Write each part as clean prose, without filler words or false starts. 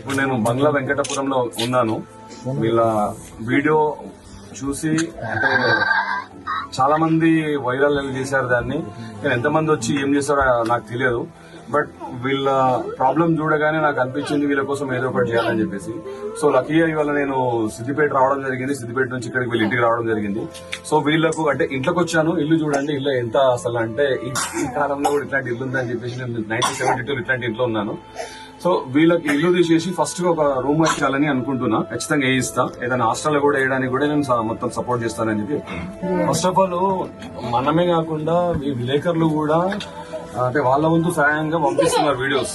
ఇప్పుడు నేను బంగ్లా వెంకటపురంలో ఉన్నాను. వీళ్ళ వీడియో చూసి అంటే చాలా మంది వైరల్ చేశారు దాన్ని. కానీ ఎంతమంది వచ్చి ఏం చేస్తారో నాకు తెలియదు. బట్ వీళ్ళ ప్రాబ్లం చూడగానే నాకు అనిపించింది వీళ్ళ కోసం ఏదో ఒకటి చేయాలని చెప్పేసి. సో లక్కీగా ఇవాళ నేను సిద్దిపేట రావడం జరిగింది. సిద్దిపేట నుంచి ఇక్కడికి వీళ్ళ ఇంటికి రావడం జరిగింది. సో వీళ్ళకు అంటే ఇంట్లోకి వచ్చాను. ఇల్లు చూడండి, ఇల్లు ఎంత అసలు అంటే ఈ కాలంలో కూడా ఇట్లాంటి ఇల్లు ఉందని చెప్పేసి నేను 1972 ఇట్లాంటి ఇంట్లో ఉన్నాను. సో వీళ్ళకి ఇల్లు తీసేసి ఫస్ట్ గా ఒక రూమ్ ఇచ్చాలని అనుకుంటున్నా. ఖచ్చితంగా వేయిస్తా. ఏదైనా హాస్టల్ కూడా వేయడానికి కూడా నేను మొత్తం సపోర్ట్ చేస్తానని చెప్పి. ఫస్ట్ ఆఫ్ ఆల్ మనమే కాకుండా ఈ విలేకరులు కూడా అంటే వాళ్ళ వంతు సహాయంగా పంపిస్తున్నారు వీడియోస్.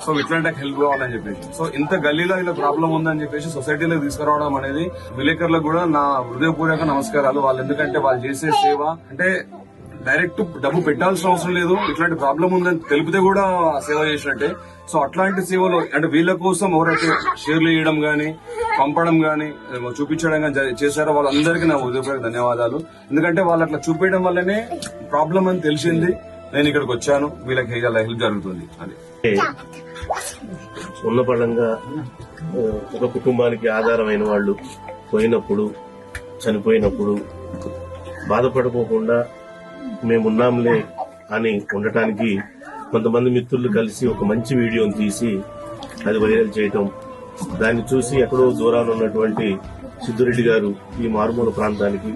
సో ఇట్లాంటి హెల్ప్ కావాలని చెప్పేసి. సో ఇంత గల్లీలో ఇలా ప్రాబ్లం ఉందని చెప్పేసి సొసైటీలోకి తీసుకురావడం అనేది విలేకరులకు కూడా నా హృదయపూర్వక నమస్కారాలు. వాళ్ళు ఎందుకంటే వాళ్ళు చేసే సేవ అంటే డైరెక్ట్ డబ్బు పెట్టాల్సిన అవసరం లేదు. ఇట్లాంటి ప్రాబ్లం ఉందని తెలిపితే కూడా సేవ చేసినట్టే. సో అట్లాంటి సేవలు అంటే వీళ్ళ కోసం ఎవరైతే షేర్లు చేయడం గానీ పంపడం గానీ చూపించడం గానీ చేశారో వాళ్ళందరికీ నా హృదయపూర్వక ధన్యవాదాలు. ఎందుకంటే వాళ్ళు అట్లా చూపించడం వల్లనే ప్రాబ్లం అని తెలిసింది. నేను ఇక్కడికి వచ్చాను. వీళ్ళకి హెల్ప్ జరుగుతుంది. అది ఉన్నపడంగా ఒక కుటుంబానికి ఆధారమైన వాళ్ళు పోయినప్పుడు చనిపోయినప్పుడు బాధపడిపోకుండా మేమున్నాంలే అని ఉండటానికి కొంతమంది మిత్రులు కలిసి ఒక మంచి వీడియోని తీసి అది వైరల్ చేయటం, దాన్ని చూసి ఎక్కడో దూరాన ఉన్నటువంటి సిద్దిరెడ్డి గారు ఈ మారుమూల ప్రాంతానికి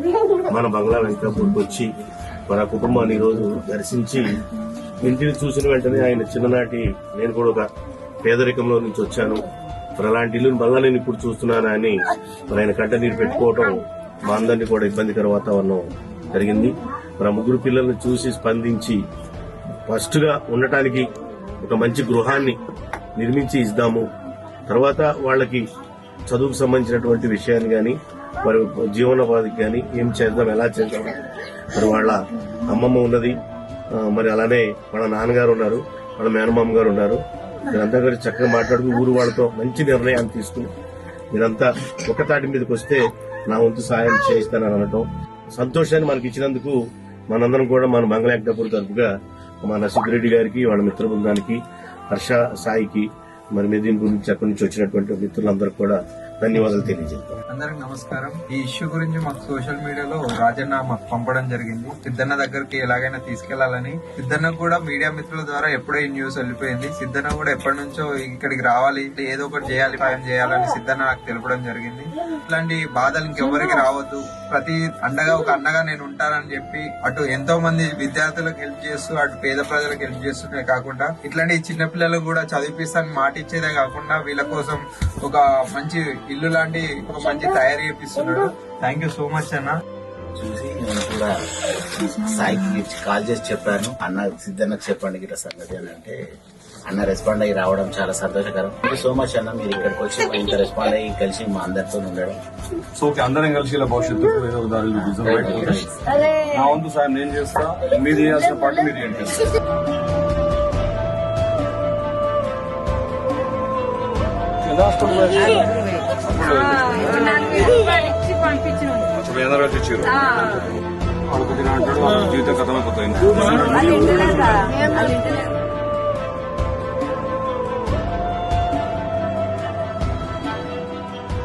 మన బంగ్లా వెంకటాపూర్కి వచ్చి మన కుటుంబాన్ని ఈరోజు దర్శించి ఇంటిని చూసిన వెంటనే ఆయన చిన్ననాటి నేను కూడా ఒక పేదరికంలో నుంచి వచ్చాను, మరి అలాంటి ఇల్లుని మళ్ళా నేను ఇప్పుడు చూస్తున్నాను అని మరి ఆయన కంట నీరు పెట్టుకోవటం మా అందరినీ కూడా ఇబ్బందికర వాతావరణం జరిగింది. మరి ఆ ముగ్గురు పిల్లల్ని చూసి స్పందించి ఫస్ట్ గా ఉండటానికి ఒక మంచి గృహాన్ని నిర్మించి ఇద్దాము, తర్వాత వాళ్ళకి చదువుకు సంబంధించినటువంటి విషయాన్ని గాని మరి జీవనోపాధికి గాని ఏం చేద్దాం, ఎలా చేద్దాం. మరి వాళ్ళ అమ్మమ్మ ఉన్నది, మరి అలానే వాళ్ళ నాన్నగారు ఉన్నారు, వాళ్ళ మేనమామ గారు ఉన్నారు. మీరంతా గారు చక్కగా మాట్లాడుతూ ఊరు వాళ్ళతో మంచి నిర్ణయాన్ని తీసుకుని మీరంతా ఒక తాటి మీదకి వస్తే నా వంతు సాయం చేయిస్తానని అనటం సంతోషాన్ని మనకి ఇచ్చినందుకు మనందరం కూడా మన బంగ్లా వెంకటాపూర్ తరఫుగా మన సిద్దిరెడ్డి గారికి వాళ్ళ మిత్ర బృందానికి హర్ష సాయికి మరి మీ దీని గురించి అక్కడి నుంచి వచ్చినటువంటి మిత్రులందరూ కూడా ధన్యవాదాలు తెలియజేస్తాం. అందరికి నమస్కారం. ఈ ఇష్యూ గురించి మాకు సోషల్ మీడియాలో రాజన్న మాకు పంపడం జరిగింది. సిద్ధన్న దగ్గరికి ఎలాగైనా తీసుకెళ్లాలని. సిద్ధన్న కూడా మీడియా మిత్రుల ద్వారా ఎప్పుడో ఈ న్యూస్ వెళ్ళిపోయింది. సిద్ధన్న కూడా ఎప్పటి నుంచో ఇక్కడికి రావాలి, ఏదో ఒకటి చేయాలి, సాయం చేయాలని సిద్ధన్న నాకు తెలపడం జరిగింది. ఇట్లాంటి బాధలు ఇంకెవరికి రావద్దు, ప్రతి ఒక అండగా నేను ఉంటానని చెప్పి అటు ఎంతో మంది విద్యార్థులకు హెల్ప్ చేస్తూ అటు పేద ప్రజలకు హెల్ప్ చేస్తూనే కాకుండా ఇట్లాంటి చిన్నపిల్లలకు కూడా చదివిపిస్తాను మాట ఇచ్చేదే కాకుండా వీళ్ళ కోసం ఒక మంచి ఇల్లు లాంటి ఒక మంచి తయారు చేపిస్తున్నాడు. థ్యాంక్ యూ సో మచ్ అన్న. చూసి నేను కూడా సాయికి కాల్ చేసి చెప్పాను, అన్న సిద్ధన్నకు చెప్పండి ఇట్లా సంగతి అని అంటే అన్న రెస్పాండ్ అయ్యి రావడం చాలా సంతోషకరం. థ్యాంక్ యూ సో మచ్ అన్న, మీరు ఇక్కడికి వచ్చి ఇంత రెస్పాండ్ అయ్యి కలిసి మా అందరితో ఉండడం. సో అందరం కలిసి ఇలా భవిష్యత్తు ఏదో దారిలో నా వంతు సాయం నేను చేస్తా, మీరు చేయాల్సిన పాటు మీరు చేయండి. ఇచ్చారు వాళ్ళకి అంటాడు, వాళ్ళ జీవితం కథమైపోతాయి.